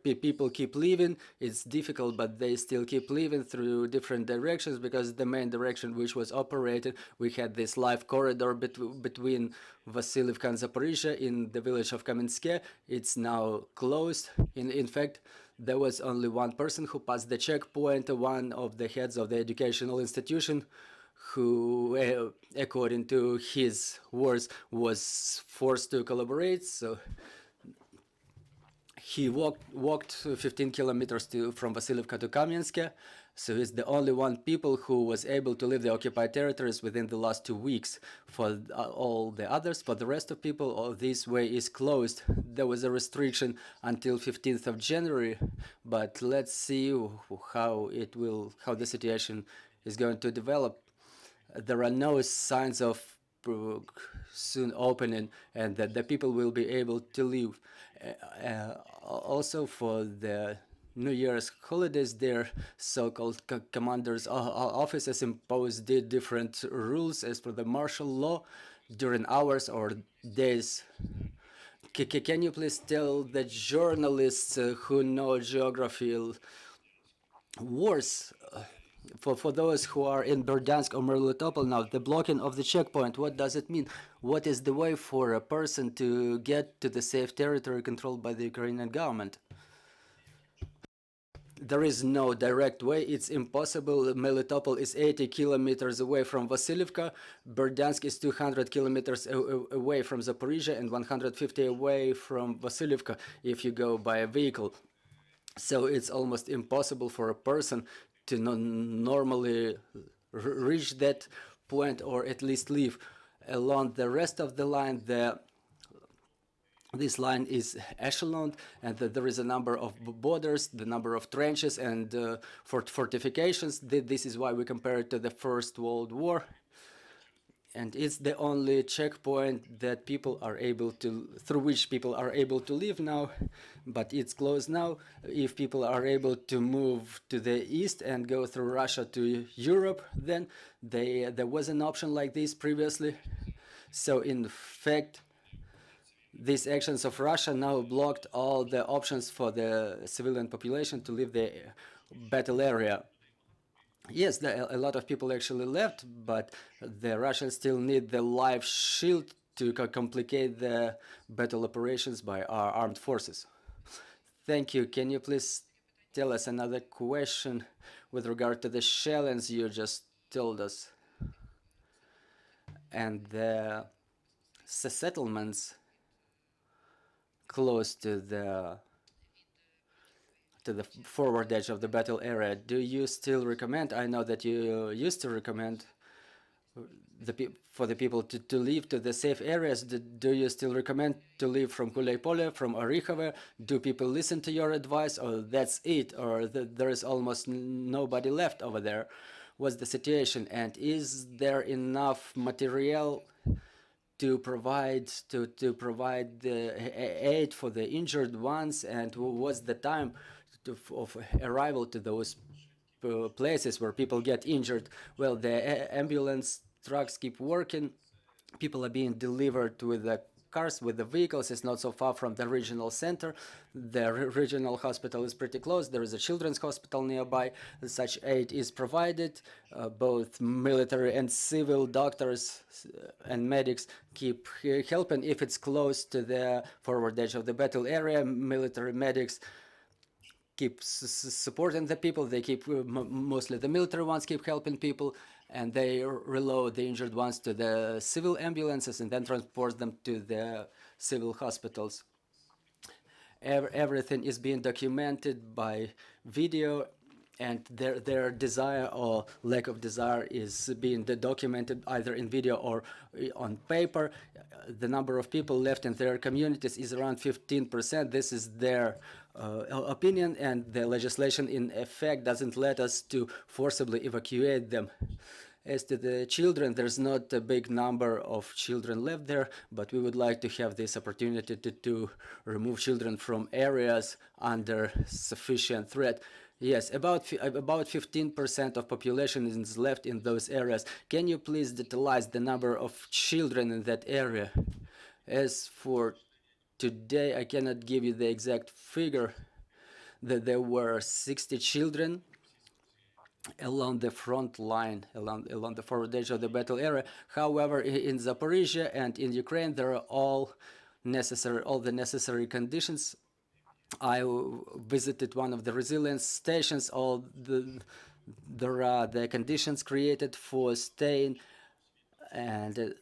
people keep leaving. It's difficult, but they still keep leaving through different directions, because the main direction which was operated, we had this live corridor between Vasylivka and Zaporizhia in the village of Kamenske. It's now closed. In fact, there was only one person who passed the checkpoint, one of the heads of the educational institution, who, according to his words, was forced to collaborate. So he walked 15 kilometers from Vasylivka to Kamensk. So he's the only one people who was able to leave the occupied territories within the last 2 weeks. For all the others, for the rest of people, this way is closed. There was a restriction until 15th of January, but let's see how the situation is going to develop. There are no signs of soon opening, and that the people will be able to leave. Also, for the New Year's holidays, their so-called commanders' offices imposed different rules as per the martial law during hours or days. Can you please tell the journalists who know geography worse, for those who are in Berdyansk or Melitopol now, the blocking of the checkpoint, what does it mean? What is the way for a person to get to the safe territory controlled by the Ukrainian government? There is no direct way. It's impossible. Melitopol is 80 kilometers away from Vasylivka. Berdyansk is 200 kilometers away from Zaporizhia and 150 away from Vasylivka if you go by a vehicle. So it's almost impossible for a person to normally reach that point, or at least leave. Along the rest of the line, this line is echeloned, and there is a number of borders, the number of trenches and fortifications. This is why we compare it to the First World War. And it's the only checkpoint that people are able to, through which people are able to live now, but it's closed now. If people are able to move to the east and go through Russia to Europe, then there was an option like this previously. So in fact, these actions of Russia now blocked all the options for the civilian population to leave the battle area. Yes, a lot of people actually left, but the Russians still need the live shield to complicate the battle operations by our armed forces. Thank you. Can you please tell us another question with regard to the shells you just told us and the settlements close to the forward edge of the battle area? Do you still recommend? I know that you used to recommend for the people to leave to the safe areas. Do you still recommend to leave from Gulay-Pole, from Orykhove? Do people listen to your advice, or that's it, or there is almost nobody left over there? What's the situation, and is there enough material to provide the aid for the injured ones, and what's the time of arrival to those places where people get injured? Well, the ambulance trucks keep working. People are being delivered with the cars, with the vehicles. It's not so far from the regional center. The regional hospital is pretty close. There is a children's hospital nearby. Such aid is provided. Both military and civil doctors and medics keep helping. If it's close to the forward edge of the battle area, military medics keep supporting the people. They keep, mostly the military ones keep helping people, and they reload the injured ones to the civil ambulances and then transport them to the civil hospitals. Everything is being documented by video, and their desire or lack of desire is being documented either in video or on paper. The number of people left in their communities is around 15%. This is their opinion, and the legislation in effect doesn't let us to forcibly evacuate them. As to the children, there's not a big number of children left there, but we would like to have this opportunity to remove children from areas under sufficient threat. Yes, about 15% of population is left in those areas. Can you please detailize the number of children in that area? As for today, I cannot give you the exact figure, that there were 60 children along the front line, along the forward edge of the battle area. However, in Zaporizhia and in Ukraine, there are all the necessary conditions. I visited one of the resilience stations. There are the conditions created for staying, and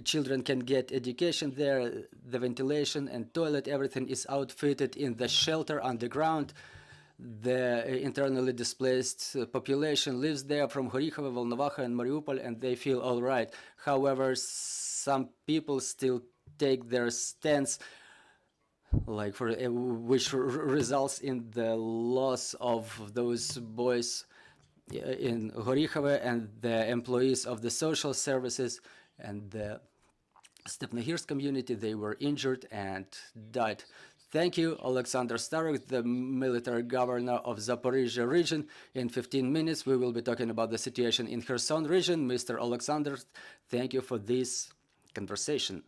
children can get education there. The ventilation and toilet, everything is outfitted in the shelter underground. The internally displaced population lives there from Horikhovo, Volnovakha, and Mariupol, and they feel all right. However, some people still take their stance, like which results in the loss of those boys in Horikhovo and the employees of the social services and the Stepnohirsk community. They were injured and died. Thank you, Oleksandr Starukh, the military governor of Zaporizhia region. In 15 minutes, we will be talking about the situation in Kherson region. Mr. Oleksandr, thank you for this conversation.